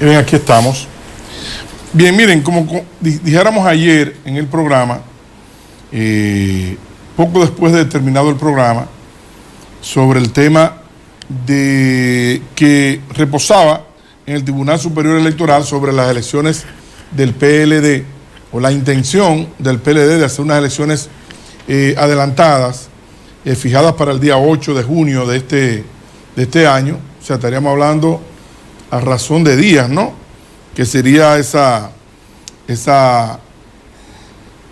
Bien, aquí estamos. Bien, miren, como dijéramos ayer en el programa, poco después de terminado el programa, sobre el tema de que reposaba en el Tribunal Superior Electoral sobre las elecciones del PLD, o la intención del PLD de hacer unas elecciones adelantadas, fijadas para el día 8 de junio de este año. O sea, estaríamos hablando a razón de días, ¿no? Que sería esa...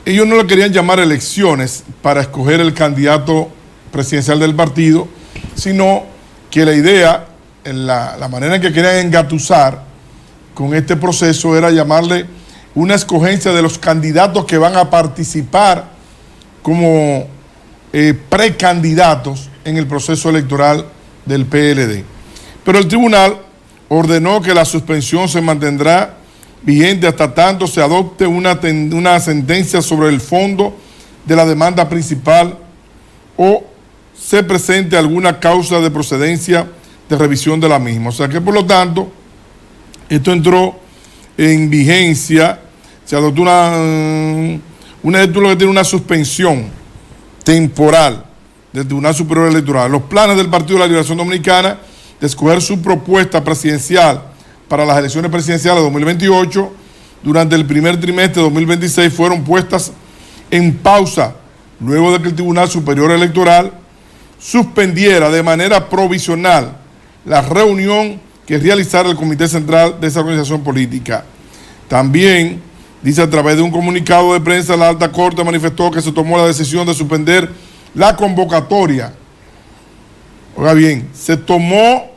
Ellos no le querían llamar elecciones para escoger el candidato presidencial del partido, sino que la idea, la manera en que querían engatusar con este proceso era llamarle una escogencia de los candidatos que van a participar como precandidatos en el proceso electoral del PLD. Pero el tribunal ordenó que la suspensión se mantendrá vigente hasta tanto se adopte una sentencia sobre el fondo de la demanda principal o se presente alguna causa de procedencia de revisión de la misma. O sea que, por lo tanto, esto entró en vigencia, se adoptó una suspensión temporal del Tribunal Superior Electoral. Los planes del Partido de la Liberación Dominicana de escoger su propuesta presidencial para las elecciones presidenciales de 2028 durante el primer trimestre de 2026 fueron puestas en pausa luego de que el Tribunal Superior Electoral suspendiera de manera provisional la reunión que realizara el Comité Central de esa organización política. También, dice a través de un comunicado de prensa, la Alta Corte manifestó que se tomó la decisión de suspender la convocatoria. Oiga bien, se tomó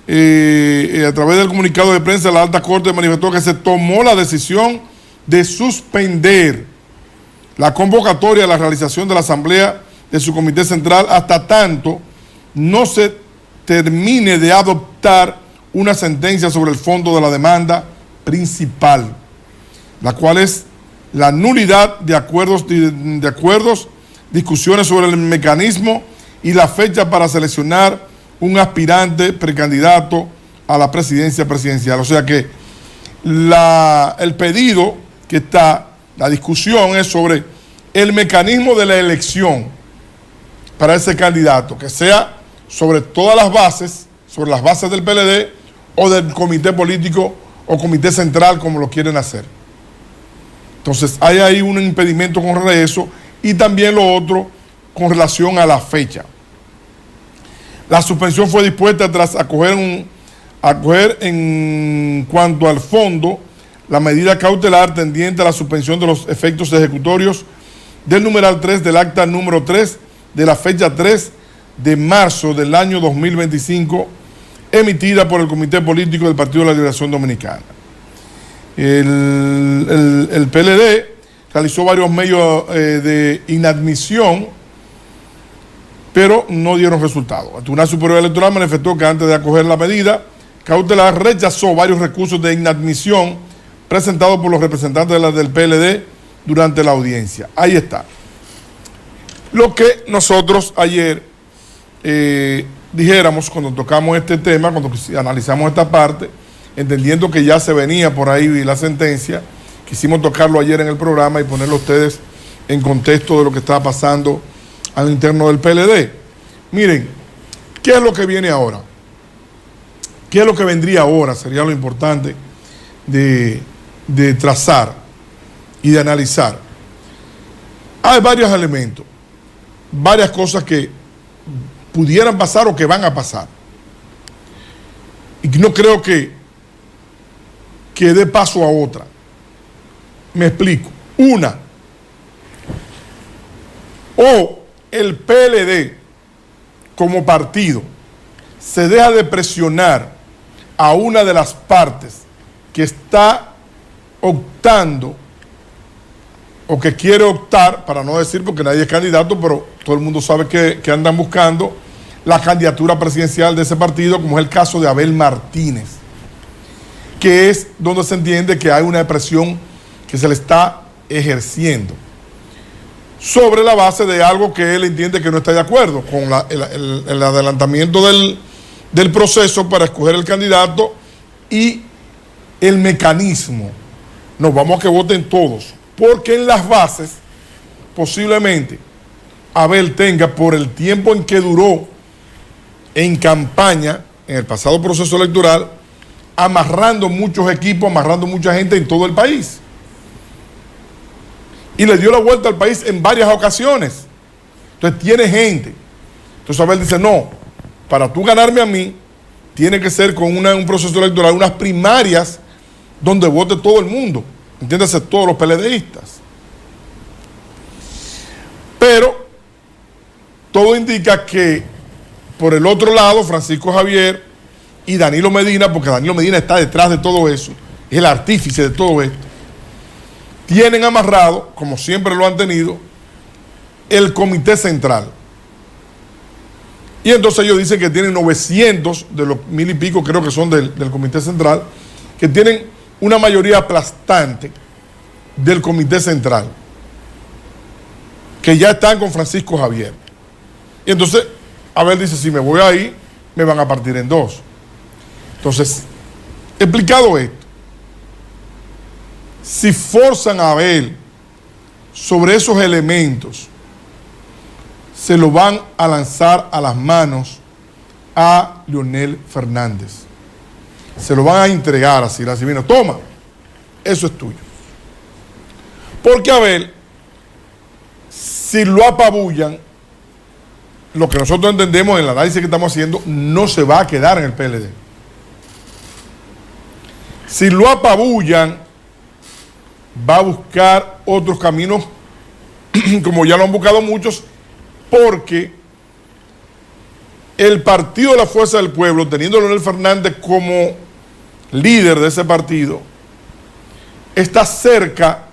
a través del comunicado de prensa, la Alta Corte manifestó que se tomó la decisión de suspender la convocatoria a la realización de la asamblea de su comité central hasta tanto no se termine de adoptar una sentencia sobre el fondo de la demanda principal, la cual es la nulidad de acuerdos, discusiones sobre el mecanismo y la fecha para seleccionar un aspirante precandidato a la presidencia presidencial. O sea que el pedido que está, la discusión es sobre el mecanismo de la elección para ese candidato, que sea sobre todas las bases, sobre las bases del PLD o del comité político o comité central, como lo quieren hacer. Entonces hay ahí un impedimento con eso y también lo otro con relación a la fecha. La suspensión fue dispuesta tras acoger en cuanto al fondo la medida cautelar tendiente a la suspensión de los efectos ejecutorios del numeral 3 del acta número 3 de la fecha 3 de marzo del año 2025 emitida por el Comité Político del Partido de la Liberación Dominicana. El PLD realizó varios medios de inadmisión, pero no dieron resultado. El Tribunal Superior Electoral manifestó que antes de acoger la medida cautelar rechazó varios recursos de inadmisión presentados por los representantes del PLD durante la audiencia. Ahí está. Lo que nosotros ayer dijéramos cuando tocamos este tema, cuando analizamos esta parte, entendiendo que ya se venía por ahí la sentencia, quisimos tocarlo ayer en el programa y ponerlo a ustedes en contexto de lo que estaba pasando al interno del PLD. Miren, ¿qué es lo que viene ahora? ¿Qué es lo que vendría ahora? Sería lo importante de trazar y de analizar. Hay varios elementos, varias cosas que pudieran pasar o que van a pasar. Y no creo que dé paso a otra. Me explico. Una, o el PLD como partido se deja de presionar a una de las partes que está optando o que quiere optar, para no decir porque nadie es candidato, pero todo el mundo sabe que andan buscando la candidatura presidencial de ese partido, como es el caso de Abel Martínez, que es donde se entiende que hay una presión que se le está ejerciendo sobre la base de algo que él entiende que no está de acuerdo con el adelantamiento del proceso para escoger el candidato y el mecanismo, nos vamos a que voten todos, porque en las bases posiblemente Abel tenga, por el tiempo en que duró en campaña, en el pasado proceso electoral, amarrando muchos equipos, amarrando mucha gente en todo el país. Y le dio la vuelta al país en varias ocasiones. Entonces tiene gente. Entonces Abel dice, no, para tú ganarme a mí, tiene que ser con un proceso electoral, unas primarias donde vote todo el mundo. Entiéndase, todos los PLDistas. Pero todo indica que por el otro lado, Francisco Javier y Danilo Medina, porque Danilo Medina está detrás de todo eso, es el artífice de todo esto, tienen amarrado, como siempre lo han tenido, el comité central. Y entonces ellos dicen que tienen 900 de los 1000 y pico, creo que son del comité central, que tienen una mayoría aplastante del comité central, que ya están con Francisco Javier. Y entonces Abel dice, si me voy ahí, me van a partir en dos. Entonces, explicado esto, si forzan a Abel sobre esos elementos, se lo van a lanzar a las manos a Leonel Fernández. Se lo van a entregar así, mira, toma, eso es tuyo. Porque Abel, si lo apabullan, lo que nosotros entendemos en el análisis que estamos haciendo, no se va a quedar en el PLD. Si lo apabullan, va a buscar otros caminos, como ya lo han buscado muchos, porque el Partido de la Fuerza del Pueblo, teniendo a Leonel Fernández como líder de ese partido, está cerca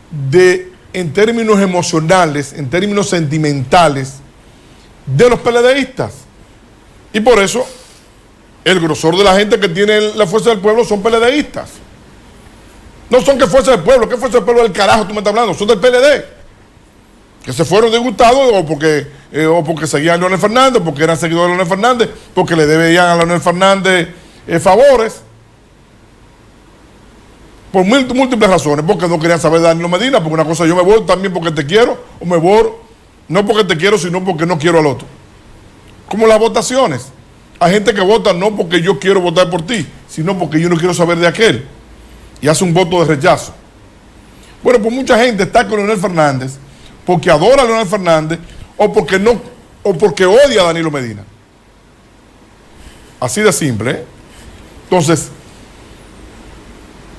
de, en términos emocionales, en términos sentimentales, de los PLDistas. Y por eso el grosor de la gente que tiene la Fuerza del Pueblo son PLDistas. No son que Fuerza del Pueblo, ¿qué Fuerza del Pueblo del carajo tú me estás hablando? Son del PLD, que se fueron disgustados o porque seguían a Leonel Fernández, porque eran seguidores de Leonel Fernández, porque le debían a Leonel Fernández favores, por múltiples razones, porque no querían saber de Danilo Medina, porque una cosa, yo me voy también porque te quiero, o me voy no porque te quiero, sino porque no quiero al otro. Como las votaciones. Hay gente que vota no porque yo quiero votar por ti, sino porque yo no quiero saber de aquel. Y hace un voto de rechazo. Bueno, pues mucha gente está con Leonel Fernández porque adora a Leonel Fernández o porque odia a Danilo Medina. Así de simple, ¿eh? Entonces,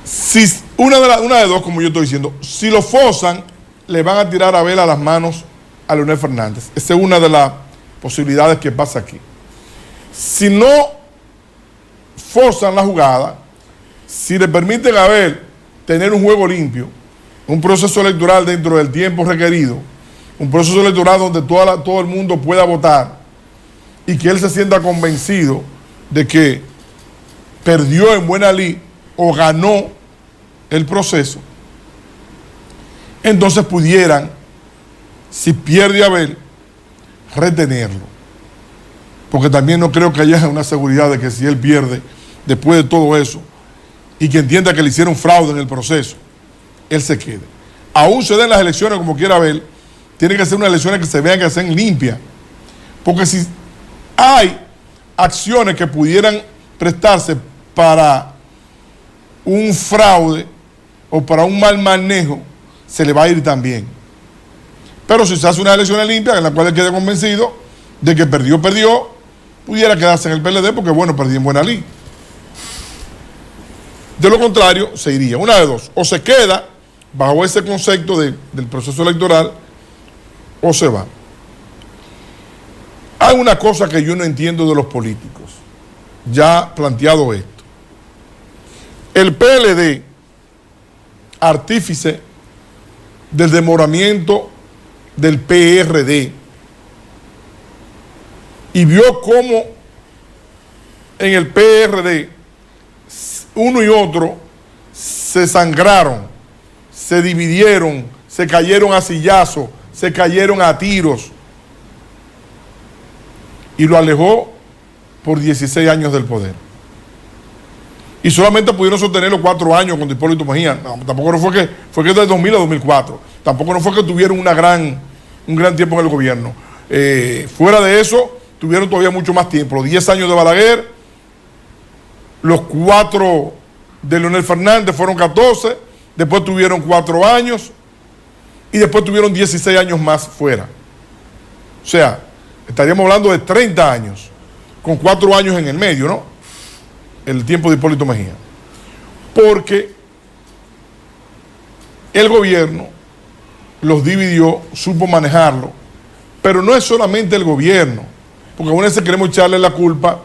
si una de dos, como yo estoy diciendo, si lo forzan, le van a tirar a Abel a las manos a Leonel Fernández. Esa es una de las posibilidades que pasa aquí. Si no forzan la jugada, si le permiten a Abel tener un juego limpio, un proceso electoral dentro del tiempo requerido, un proceso electoral donde todo el mundo pueda votar y que él se sienta convencido de que perdió en buena lid o ganó el proceso, entonces pudieran, si pierde Abel, retenerlo. Porque también no creo que haya una seguridad de que si él pierde después de todo eso y que entienda que le hicieron fraude en el proceso, él se quede. Aún se den las elecciones como quiera Abel, tiene que ser unas elecciones que se vean que sean limpias. Porque si hay acciones que pudieran prestarse para un fraude o para un mal manejo, se le va a ir también. Pero si se hace una elección limpia en la cual él quede convencido de que perdió, pudiera quedarse en el PLD porque, bueno, perdí en buena lid. De lo contrario, se iría. Una de dos, o se queda bajo ese concepto del proceso electoral o se va. Hay una cosa que yo no entiendo de los políticos, ya planteado esto. El PLD, artífice del demoramiento del PRD, y vio cómo en el PRD uno y otro se sangraron, se dividieron, se cayeron a sillazos, se cayeron a tiros, y lo alejó por 16 años del poder. Y solamente pudieron sostenerlo 4 años con Hipólito Mejía. No, tampoco no fue que de 2000 a 2004. Tampoco no fue que tuvieron un gran tiempo en el gobierno. Fuera de eso, tuvieron todavía mucho más tiempo. Los 10 años de Balaguer, los 4 de Leonel Fernández fueron 14, después tuvieron 4 años y después tuvieron 16 años más fuera. O sea, estaríamos hablando de 30 años, con 4 años en el medio, ¿no? El tiempo de Hipólito Mejía. Porque el gobierno los dividió, supo manejarlo, pero no es solamente el gobierno, porque a veces queremos echarle la culpa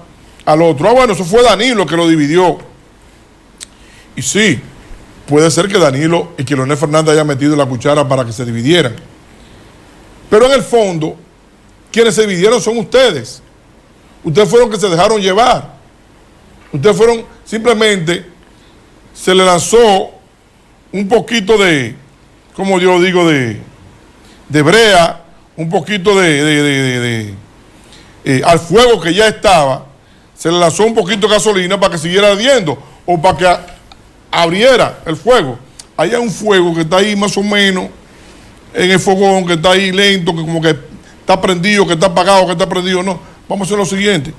al otro. Ah, bueno, eso fue Danilo que lo dividió. Y sí, puede ser que Danilo y que Leonel Fernández haya metido la cuchara para que se dividieran. Pero en el fondo, quienes se dividieron son ustedes. Ustedes fueron los que se dejaron llevar. Ustedes fueron, simplemente, se le lanzó un poquito de, como yo digo, de brea, un poquito al fuego que ya estaba, se le lanzó un poquito de gasolina para que siguiera ardiendo o para que abriera el fuego. Ahí hay un fuego que está ahí más o menos en el fogón, que está ahí lento, que como que está prendido, que está apagado, que está prendido. No, vamos a hacer lo siguiente.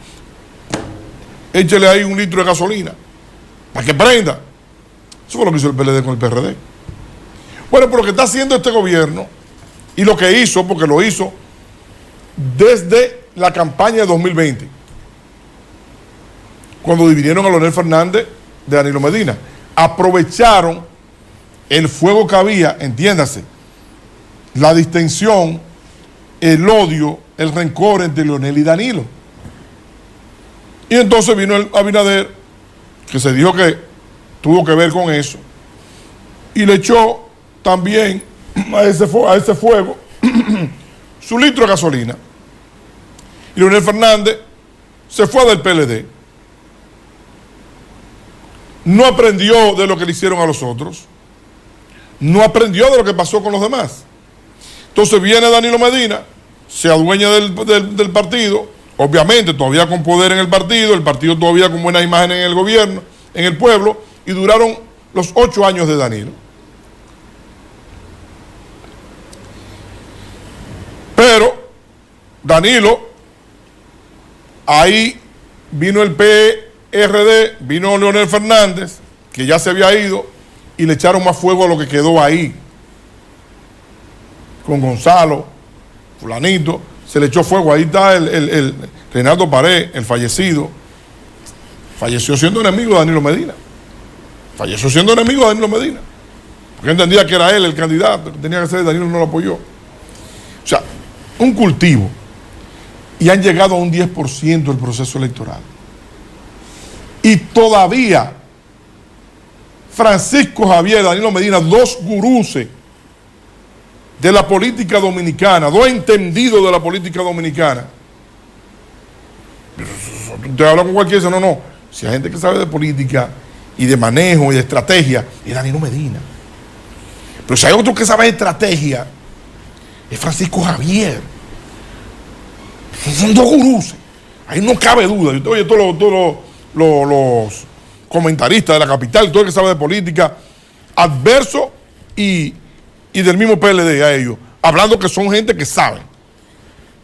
Échele ahí 1 litro de gasolina para que prenda. Eso fue lo que hizo el PLD con el PRD. Bueno, pero lo que está haciendo este gobierno y lo que hizo, porque lo hizo desde la campaña de 2020, cuando dividieron a Leonel Fernández de Danilo Medina, aprovecharon el fuego que había, entiéndase, la distensión, el odio, el rencor entre Leonel y Danilo. Y entonces vino el Abinader, que se dijo que tuvo que ver con eso, y le echó también a ese fuego su litro de gasolina. Y Leonel Fernández se fue del PLD. No aprendió de lo que le hicieron a los otros. No aprendió de lo que pasó con los demás. Entonces viene Danilo Medina, se adueña del partido, obviamente todavía con poder en el partido todavía con buena imagen en el gobierno, en el pueblo, y duraron los 8 años de Danilo. Pero Danilo, ahí vino el PRD, vino Leonel Fernández, que ya se había ido, y le echaron más fuego a lo que quedó ahí. Con Gonzalo, fulanito, se le echó fuego. Ahí está el Reinaldo Pared, el fallecido. Falleció siendo enemigo de Danilo Medina. Falleció siendo enemigo de Danilo Medina. Porque entendía que era él el candidato, que tenía que ser, Danilo no lo apoyó. O sea, un cultivo. Y han llegado a un 10% del proceso electoral. Y todavía Francisco Javier, Danilo Medina, 2 guruses de la política dominicana, 2 entendidos de la política dominicana. Usted habla con cualquiera y dice, no, si hay gente que sabe de política y de manejo y de estrategia, es Danilo Medina. Pero si hay otro que sabe de estrategia, es Francisco Javier. Son 2 guruses. Ahí no cabe duda. Oye, todos los comentaristas de la capital, todo el que sabe de política, adverso y del mismo PLD a ellos, hablando que son gente que sabe.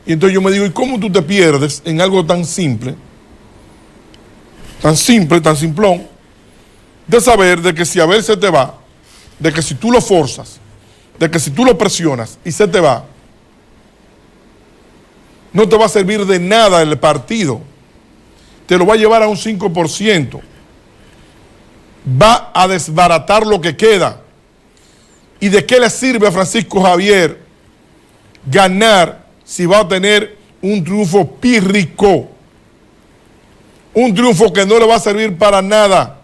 Y entonces yo me digo, ¿y cómo tú te pierdes en algo tan simple, tan simplón, de saber de que si Abel se te va, de que si tú lo forzas, de que si tú lo presionas y se te va, no te va a servir de nada el partido, te lo va a llevar a un 5%, va a desbaratar lo que queda? ¿Y de qué le sirve a Francisco Javier ganar si va a tener un triunfo pírrico? Un triunfo que no le va a servir para nada.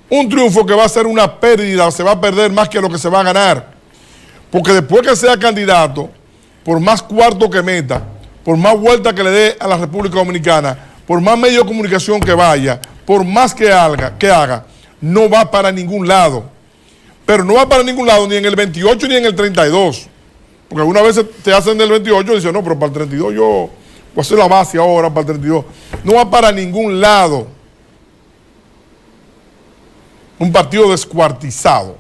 Un triunfo que va a ser una pérdida, se va a perder más que lo que se va a ganar. Porque después que sea candidato, por más cuarto que meta, por más vuelta que le dé a la República Dominicana, por más medio de comunicación que vaya, por más que haga, no va para ningún lado. Pero no va para ningún lado, ni en el 28 ni en el 32. Porque algunas veces te hacen del 28 y dicen, no, pero para el 32 yo voy a hacer la base ahora para el 32. No va para ningún lado. un partido descuartizado.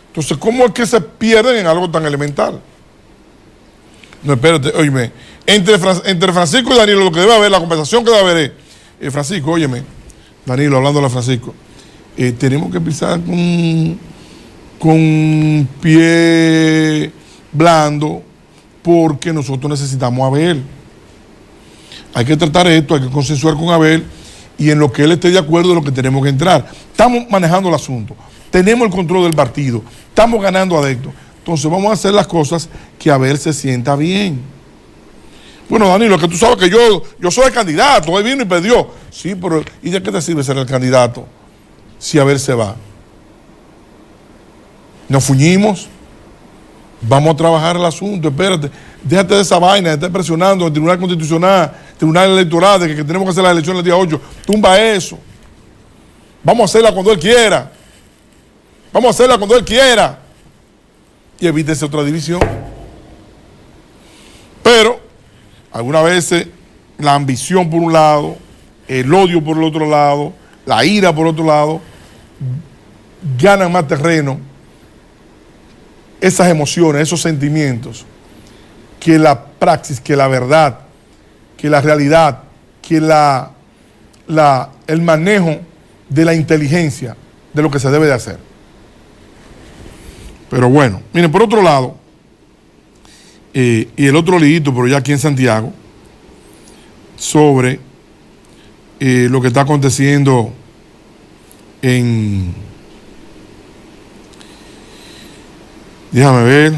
Entonces, ¿cómo es que se pierden en algo tan elemental? No, espérate, óyeme, entre Francisco y Danilo, lo que debe haber, la conversación que debe haber es, Francisco, óyeme, Danilo, hablándole a Francisco, tenemos que pisar con pie blando, porque nosotros necesitamos a Abel. Hay que tratar esto, hay que consensuar con Abel, y en lo que él esté de acuerdo es lo que tenemos que entrar. Estamos manejando el asunto, tenemos el control del partido, estamos ganando adeptos. Entonces vamos a hacer las cosas que Abel se sienta bien. Bueno, Danilo, que tú sabes que yo soy el candidato, él vino y perdió. Sí, pero ¿y de qué te sirve ser el candidato si Abel se va? Nos fuñimos, vamos a trabajar el asunto, espérate, déjate de esa vaina, de estar presionando el Tribunal Constitucional, Tribunal Electoral, de que tenemos que hacer las elecciones el día 8, tumba eso. Vamos a hacerla cuando él quiera. Vamos a hacerla cuando él quiera. Y evítese otra división. Pero, algunas veces, la ambición por un lado, el odio por el otro lado, la ira por otro lado, ganan más terreno, esas emociones, esos sentimientos, que la praxis, que la verdad, que la realidad, que el manejo de la inteligencia de lo que se debe de hacer. Pero bueno, miren, por otro lado, y el otro liito, pero ya aquí en Santiago, sobre lo que está aconteciendo en... Déjame ver.